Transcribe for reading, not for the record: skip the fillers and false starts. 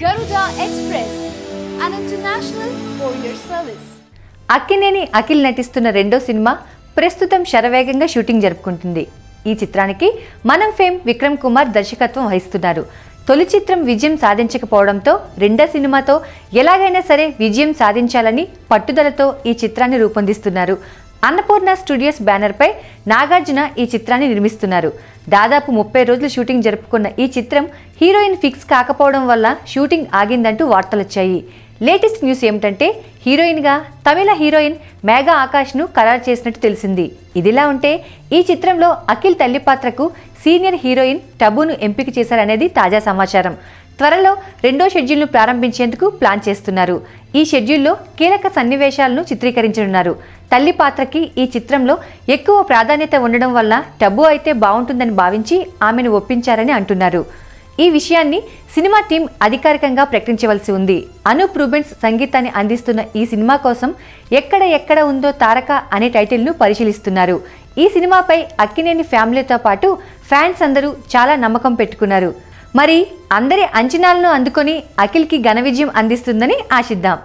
Garuda Express, an international courier service. Akkineni Akhil నటిస్తున్న రెండో cinema ప్రస్తుతం శరవేగంగా షూటింగ్ జరుపుకుంటుంది. ఈ చిత్రానికి మనం ఫేమ్ విక్రమ్ కుమార్ దర్శకత్వం వహిస్తున్నారు. తొలి చిత్రం విజయం సాధించకపోవడంతో రెండో సినిమాతో ఎలాగైనా సరే విజయం సాధించాలని పట్టుదలతో ఈ చిత్రాన్ని రూపొందిస్తున్నారు. అన్నపూర్ణ స్టూడియోస్ బ్యానర్పై నాగార్జున ఈ చిత్రాన్ని నిర్మిస్తున్నారు. దాదాపు 30 రోజులు షూటింగ్ జరుపుకున్న ఈ చిత్రం హీరోయిన్ ఫిక్స్ కాకపోవడం వల్ల షూటింగ్ ఆగిందంటూ వార్తలొచ్చాయి. లేటెస్ట్ న్యూస్ ఏమిటంటే హీరోయిన్గా తమిళ హీరోయిన్ మేఘా ఆకాష్ను ఖరారు చేసినట్టు తెలిసింది. ఇదిలా ఉంటే ఈ చిత్రంలో అఖిల్ తల్లి పాత్రకు సీనియర్ హీరోయిన్ టబును ఎంపిక చేశారనేది తాజా సమాచారం. త్వరలో రెండో షెడ్యూల్ను ప్రారంభించేందుకు ప్లాన్ చేస్తున్నారు. ఈ షెడ్యూల్లో కీలక సన్నివేశాలను చిత్రీకరించనున్నారు. తల్లి పాత్రకి ఈ చిత్రంలో ఎక్కువ ప్రాధాన్యత ఉండడం వల్ల టబు అయితే బాగుంటుందని భావించి ఆమెను ఒప్పించారని అంటున్నారు. ఈ విషయాన్ని సినిమా టీం అధికారికంగా ప్రకటించవలసి ఉంది. అనూప్ రూబెన్స్ సంగీతాన్ని అందిస్తున్న ఈ సినిమా కోసం ఎక్కడ ఉందో తారక అనే టైటిల్ను పరిశీలిస్తున్నారు. ఈ సినిమాపై అక్కినేని ఫ్యామిలీతో పాటు ఫ్యాన్స్ అందరూ చాలా నమ్మకం పెట్టుకున్నారు. మరి అందరి అంచనాలను అందుకొని అఖిల్కి ఘన విజయం అందిస్తుందని ఆశిద్దాం.